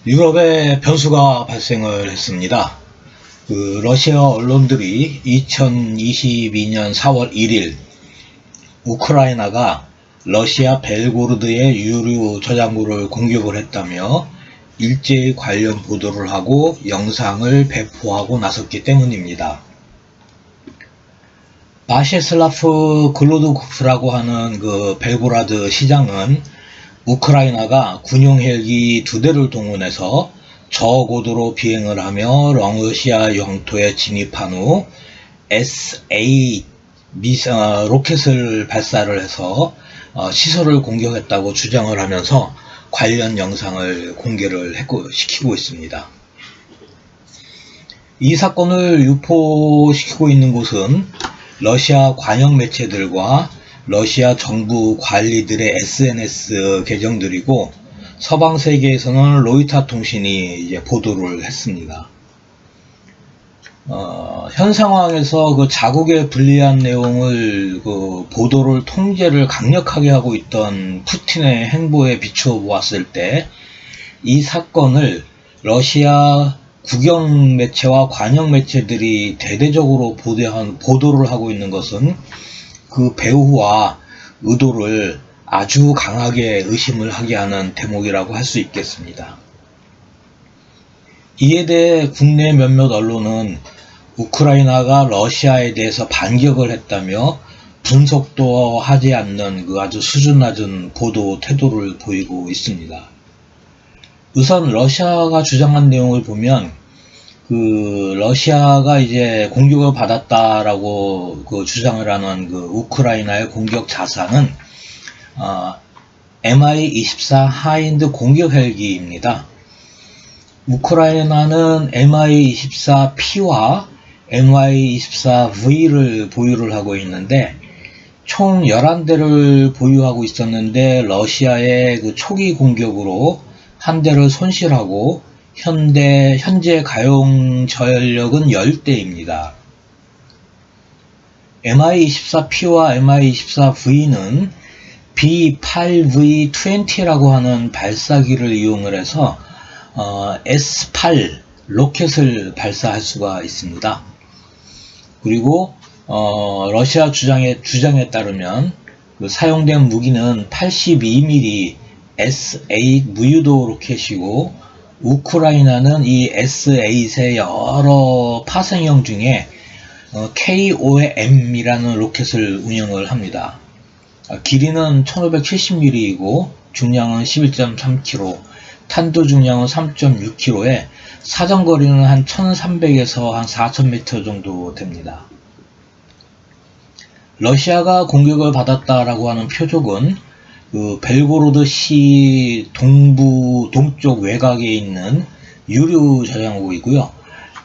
유럽에 변수가 발생을 했습니다. 러시아 언론들이 2022년 4월 1일 우크라이나가 러시아 벨고로드의 유류 저장고를 공격을 했다며 일제히 관련 보도를 하고 영상을 배포하고 나섰기 때문입니다. 바셰슬라프 글로드코프라고 하는 벨고라드 시장은 우크라이나가 군용 헬기 2대를 동원해서 저고도로 비행을 하며 러시아 영토에 진입한 후 SA 로켓을 발사를 해서 시설을 공격했다고 주장을 하면서 관련 영상을 공개를 시키고 있습니다. 이 사건을 유포시키고 있는 곳은 러시아 관영 매체들과 러시아 정부 관리들의 SNS 계정들이고, 서방 세계에서는 로이터 통신이 이제 보도를 했습니다. 현 상황에서 자국에 불리한 내용을 보도를 통제를 강력하게 하고 있던 푸틴의 행보에 비추어 보았을 때, 이 사건을 러시아 국영 매체와 관영 매체들이 대대적으로 보도를 하고 있는 것은 그 배후와 의도를 아주 강하게 의심을 하게 하는 대목이라고 할 수 있겠습니다. 이에 대해 국내 몇몇 언론은 우크라이나가 러시아에 대해서 반격을 했다며 분석도 하지 않는 아주 수준 낮은 보도 태도를 보이고 있습니다. 우선 러시아가 주장한 내용을 보면 러시아가 이제 공격을 받았다라고 주장을 하는 우크라이나의 공격 자산은 Mi-24 하인드 공격 헬기입니다. 우크라이나는 Mi-24P와 Mi-24V를 보유를 하고 있는데, 총 11대를 보유하고 있었는데 러시아의 초기 공격으로 한 대를 손실하고 현재 가용 전력은 10대입니다. Mi-24P와 Mi-24V는 B8V20라고 하는 발사기를 이용을 해서 S8 로켓을 발사할 수가 있습니다. 그리고 러시아 주장에 따르면 사용된 무기는 82mm S8 무유도 로켓이고, 우크라이나는 이 S8의 여러 파생형 중에 KOM이라는 로켓을 운영을 합니다. 길이는 1570mm이고 중량은 11.3kg, 탄도 중량은 3.6kg에 사정거리는 한 1300에서 한 4000m 정도 됩니다. 러시아가 공격을 받았다라고 하는 표적은 벨고로드 시 동쪽 외곽에 있는 유류 저장고이고요.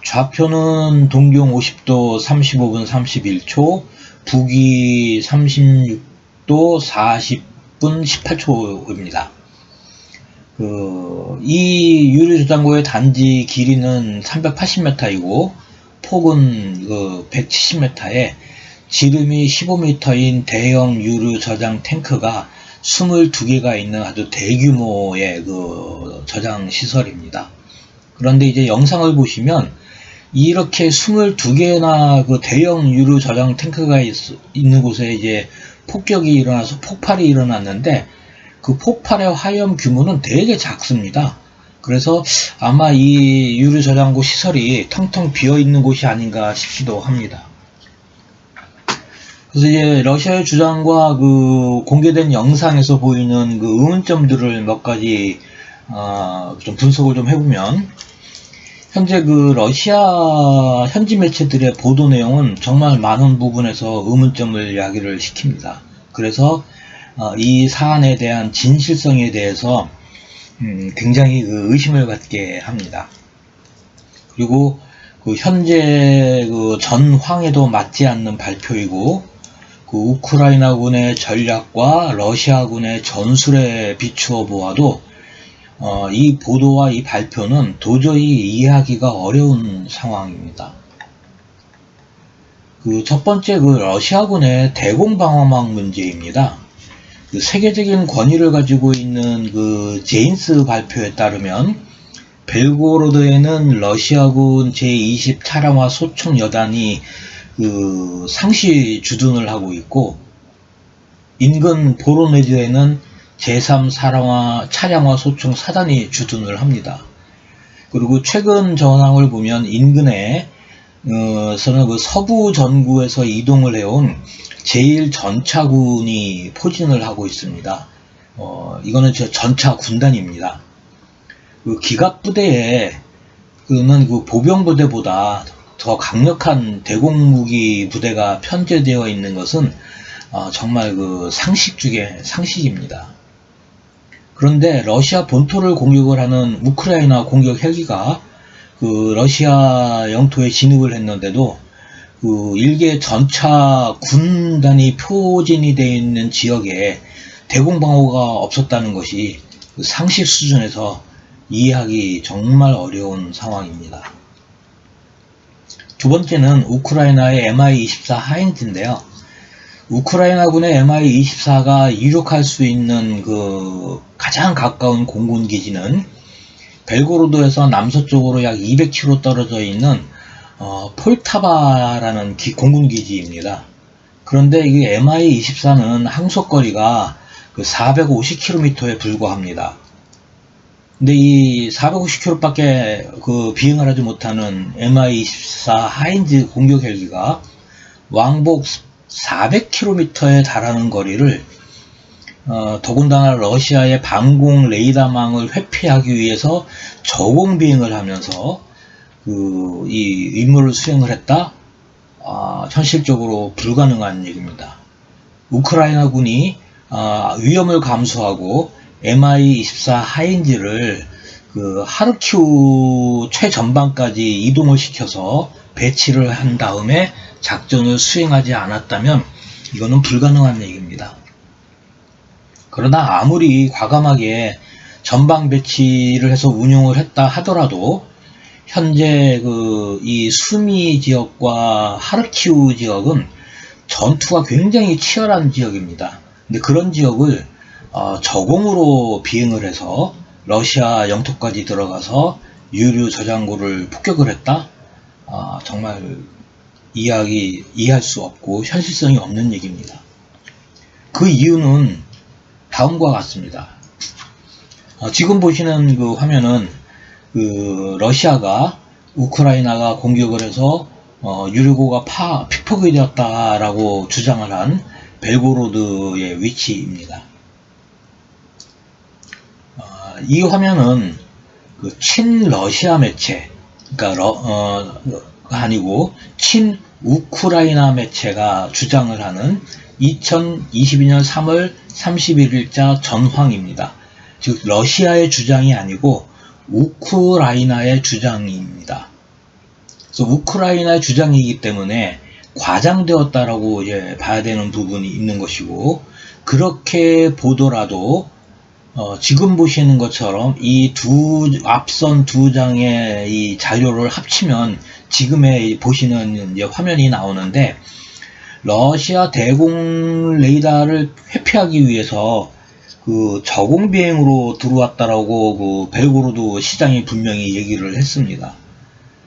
좌표는 동경 50도 35분 31초, 북위 36도 40분 18초입니다. 이 유류 저장고의 단지 길이는 380m이고 폭은 170m에 지름이 15m인 대형 유류 저장 탱크가 22개가 있는 아주 대규모의 저장 시설입니다. 그런데 이제 영상을 보시면 이렇게 22개나 대형 유류 저장 탱크가 있는 곳에 이제 폭격이 일어나서 폭발이 일어났는데, 그 폭발의 화염 규모는 되게 작습니다. 그래서 아마 이 유류 저장고 시설이 텅텅 비어 있는 곳이 아닌가 싶기도 합니다. 그래서 이제 러시아의 주장과 공개된 영상에서 보이는 의문점들을 몇 가지 좀 분석을 좀 해보면, 현재 러시아 현지 매체들의 보도 내용은 정말 많은 부분에서 의문점을 야기를 시킵니다. 그래서 이 사안에 대한 진실성에 대해서 굉장히 의심을 갖게 합니다. 그리고 현재 전황에도 맞지 않는 발표이고, 우크라이나군의 전략과 러시아군의 전술에 비추어 보아도 이 보도와 이 발표는 도저히 이해하기가 어려운 상황입니다. 첫 번째 러시아군의 대공방어망 문제입니다. 세계적인 권위를 가지고 있는 제인스 발표에 따르면 벨고로드에는 러시아군 제20 차량화 소총 여단이 상시 주둔을 하고 있고, 인근 보로네즈에는 제3 차량화 소총 사단이 주둔을 합니다. 그리고 최근 전황을 보면 인근에 서는 그 서부 전구에서 이동을 해온 제1전차군이 포진을 하고 있습니다. 이거는 전차 군단입니다. 그 기갑부대에 그는 그 보병부대보다 더 강력한 대공무기 부대가 편제되어 있는 것은 정말 그 상식 중에 상식입니다. 그런데 러시아 본토를 공격을 하는 우크라이나 공격 헬기가 그 러시아 영토에 진입을 했는데도 그 일개 전차 군단이 표진이 되어 있는 지역에 대공방어가 없었다는 것이 그 상식 수준에서 이해하기 정말 어려운 상황입니다. 두 번째는 우크라이나의 Mi-24 하인즈인데요. 우크라이나군의 Mi-24가 이륙할 수 있는 그 가장 가까운 공군기지는 벨고로드에서 남서쪽으로 약 200km 떨어져 있는 폴타바라는 공군기지입니다. 그런데 이 Mi-24는 항속거리가 그 450km에 불과합니다. 근데 이 450km밖에 그 비행을 하지 못하는 Mi-24 하인즈 공격 헬기가 왕복 400km에 달하는 거리를 더군다나 러시아의 방공 레이더망을 회피하기 위해서 저공 비행을 하면서 이 임무를 수행을 했다? 현실적으로 불가능한 얘기입니다. 우크라이나군이 위험을 감수하고 Mi-24 하인즈를 그 하르키우 최전방까지 이동을 시켜서 배치를 한 다음에 작전을 수행하지 않았다면 이거는 불가능한 얘기입니다. 그러나 아무리 과감하게 전방 배치를 해서 운용을 했다 하더라도 현재 이 수미 지역과 하르키우 지역은 전투가 굉장히 치열한 지역입니다. 근데 그런 지역을 저공으로 비행을 해서 러시아 영토까지 들어가서 유류 저장고를 폭격을 했다? 정말 이해할 수 없고 현실성이 없는 얘기입니다. 그 이유는 다음과 같습니다. 지금 보시는 그 화면은 러시아가 우크라이나가 공격을 해서 유류고가 피폭이 되었다라고 주장을 한 벨고로드의 위치입니다. 이 화면은 그 친러시아 매체, 그러니까 아니고 친우크라이나 매체가 주장을 하는 2022년 3월 31일자 전황입니다. 즉 러시아의 주장이 아니고 우크라이나의 주장입니다. 그래서 우크라이나의 주장이기 때문에 과장되었다라고 이제 봐야 되는 부분이 있는 것이고, 그렇게 보더라도 지금 보시는 것처럼 이 앞선 두 장의 이 자료를 합치면 지금의 보시는 이제 화면이 나오는데, 러시아 대공 레이더를 회피하기 위해서 그 저공 비행으로 들어왔다라고 그 벨고로드 시장이 분명히 얘기를 했습니다.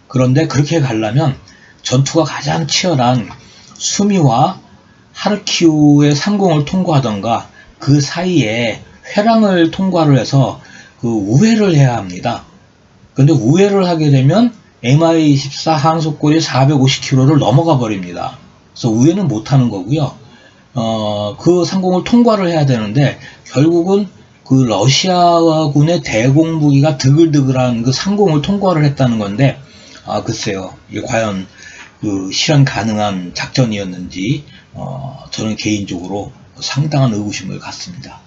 그런데 그렇게 가려면 전투가 가장 치열한 수미와 하르키우의 상공을 통과하던가 그 사이에 회랑을 통과를 해서 그 우회를 해야 합니다. 그런데 우회를 하게 되면 Mi-24 항속거리 450km를 넘어가 버립니다. 그래서 우회는 못하는 거고요. 그 상공을 통과를 해야 되는데 결국은 그 러시아군의 대공무기가 드글드글한 그 상공을 통과를 했다는 건데, 글쎄요, 이게 과연 그 실현 가능한 작전이었는지 저는 개인적으로 상당한 의구심을 갖습니다.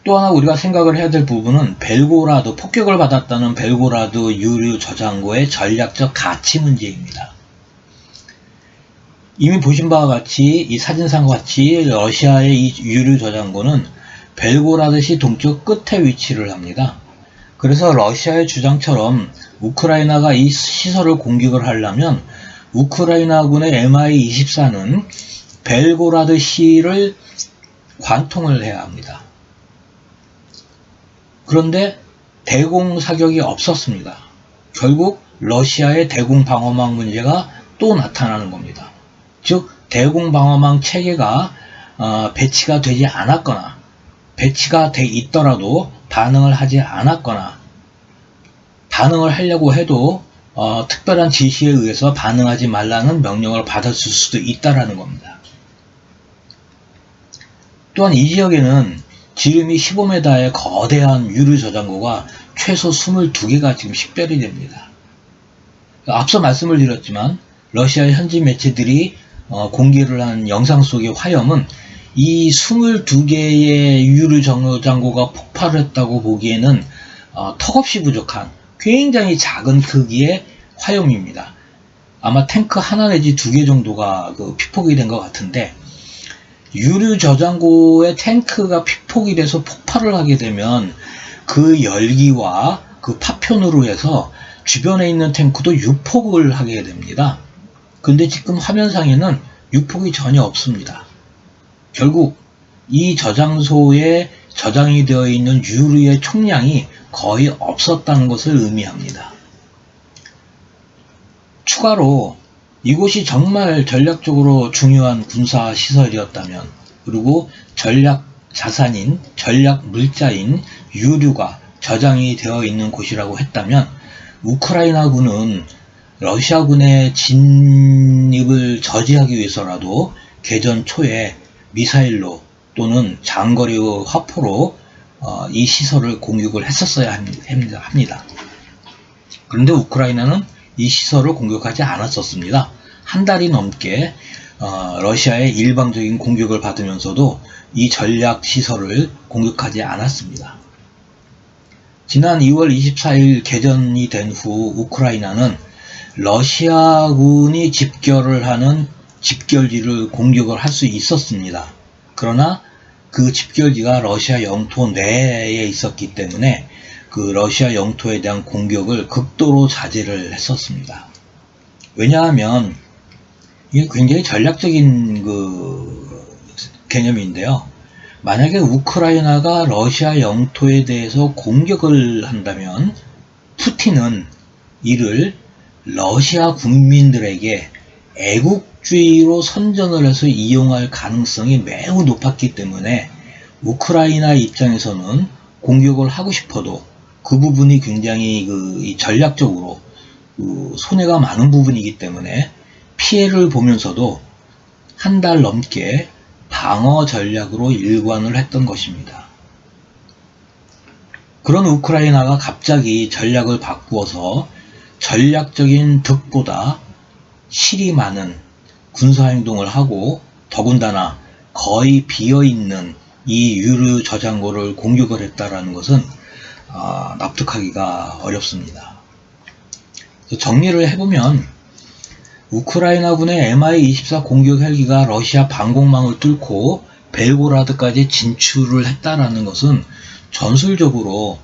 또 하나 우리가 생각을 해야 될 부분은 폭격을 받았다는 벨고라드 유류 저장고의 전략적 가치 문제입니다. 이미 보신 바와 같이 이 사진상과 같이 러시아의 이 유류 저장고는 벨고라드시 동쪽 끝에 위치를 합니다. 그래서 러시아의 주장처럼 우크라이나가 이 시설을 공격을 하려면 우크라이나군의 Mi-24는 벨고라드시를 관통을 해야 합니다. 그런데 대공 사격이 없었습니다. 결국 러시아의 대공 방어망 문제가 또 나타나는 겁니다. 즉 대공 방어망 체계가 배치가 되지 않았거나 배치가 돼 있더라도 반응을 하지 않았거나 반응을 하려고 해도 특별한 지시에 의해서 반응하지 말라는 명령을 받았을 수도 있다라는 겁니다. 또한 이 지역에는 지름이 15m의 거대한 유류 저장고가 최소 22개가 지금 식별이 됩니다. 앞서 말씀을 드렸지만 러시아 현지 매체들이 공개를 한 영상 속의 화염은 이 22개의 유류 저장고가 폭발을 했다고 보기에는 턱없이 부족한 굉장히 작은 크기의 화염입니다. 아마 탱크 하나 내지 2개 정도가 피폭이 된 것 같은데, 유류 저장고의 탱크가 피폭이 돼서 폭발을 하게 되면 그 열기와 그 파편으로 해서 주변에 있는 탱크도 유폭을 하게 됩니다. 근데 지금 화면상에는 유폭이 전혀 없습니다. 결국 이 저장소에 저장이 되어 있는 유류의 총량이 거의 없었다는 것을 의미합니다. 추가로 이곳이 정말 전략적으로 중요한 군사 시설이었다면, 그리고 전략 자산인, 전략 물자인 유류가 저장이 되어 있는 곳이라고 했다면, 우크라이나군은 러시아군의 진입을 저지하기 위해서라도 개전 초에 미사일로 또는 장거리 화포로 이 시설을 공격을 했었어야 합니다. 그런데 우크라이나는 이 시설을 공격하지 않았었습니다. 한 달이 넘게 러시아의 일방적인 공격을 받으면서도 이 전략 시설을 공격하지 않았습니다. 지난 2월 24일 개전이 된 후 우크라이나는 러시아군이 집결을 하는 집결지를 공격을 할 수 있었습니다. 그러나 그 집결지가 러시아 영토 내에 있었기 때문에 그 러시아 영토에 대한 공격을 극도로 자제를 했었습니다. 왜냐하면 이게 굉장히 전략적인 개념인데요. 만약에 우크라이나가 러시아 영토에 대해서 공격을 한다면 푸틴은 이를 러시아 국민들에게 애국주의로 선전을 해서 이용할 가능성이 매우 높았기 때문에 우크라이나 입장에서는 공격을 하고 싶어도 그 부분이 굉장히 전략적으로 손해가 많은 부분이기 때문에 피해를 보면서도 한 달 넘게 방어 전략으로 일관을 했던 것입니다. 그런 우크라이나가 갑자기 전략을 바꾸어서 전략적인 득보다 실이 많은 군사행동을 하고, 더군다나 거의 비어있는 이 유류 저장고를 공격을 했다라는 것은 납득하기가 어렵습니다. 정리를 해보면 우크라이나군의 Mi-24 공격 헬기가 러시아 방공망을 뚫고 벨고라드까지 진출을 했다라는 것은 전술적으로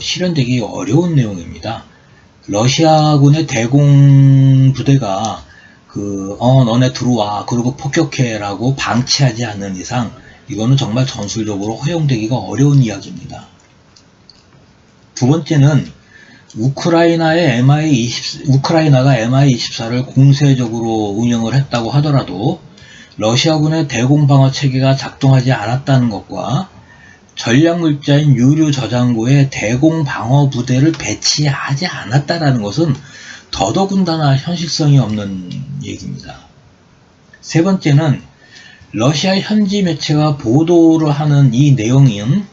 실현되기 어려운 내용입니다. 러시아군의 대공 부대가 너네 들어와 그리고 폭격해 라고 방치하지 않는 이상 이거는 정말 전술적으로 허용되기가 어려운 이야기입니다. 두 번째는 우크라이나가 Mi-24를 공세적으로 운영을 했다고 하더라도 러시아군의 대공방어 체계가 작동하지 않았다는 것과 전략물자인 유류 저장고에 대공방어 부대를 배치하지 않았다는 것은 더더군다나 현실성이 없는 얘기입니다. 세 번째는 러시아 현지 매체가 보도를 하는 이 내용은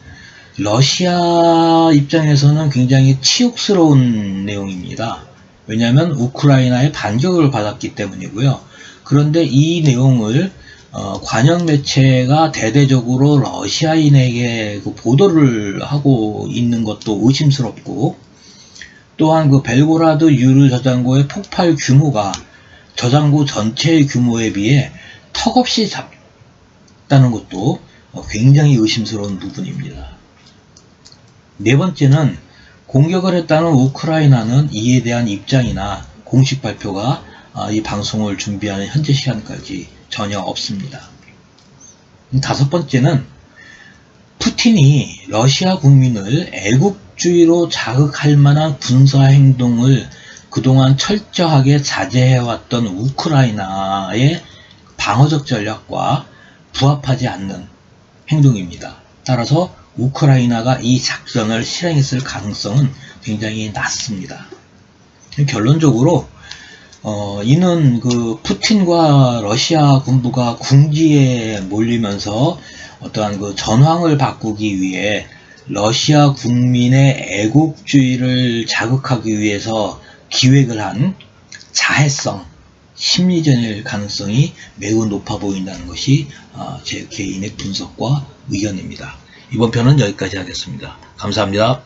러시아 입장에서는 굉장히 치욕스러운 내용입니다. 왜냐하면 우크라이나의 반격을 받았기 때문이고요. 그런데 이 내용을 관영 매체가 대대적으로 러시아인에게 보도를 하고 있는 것도 의심스럽고, 또한 벨고라드 유류 저장고의 폭발 규모가 저장고 전체의 규모에 비해 턱없이 작다는 것도 굉장히 의심스러운 부분입니다. 네 번째는 공격을 했다는 우크라이나는 이에 대한 입장이나 공식 발표가 이 방송을 준비하는 현재 시간까지 전혀 없습니다. 다섯 번째는 푸틴이 러시아 국민을 애국주의로 자극할 만한 군사 행동을 그동안 철저하게 자제해왔던 우크라이나의 방어적 전략과 부합하지 않는 행동입니다. 따라서 우크라이나가 이 작전을 실행했을 가능성은 굉장히 낮습니다. 결론적으로 이는 그 푸틴과 러시아 군부가 궁지에 몰리면서 어떠한 그 전황을 바꾸기 위해 러시아 국민의 애국주의를 자극하기 위해서 기획을 한 자해성 심리전일 가능성이 매우 높아 보인다는 것이 제 개인의 분석과 의견입니다. 이번 편은 여기까지 하겠습니다. 감사합니다.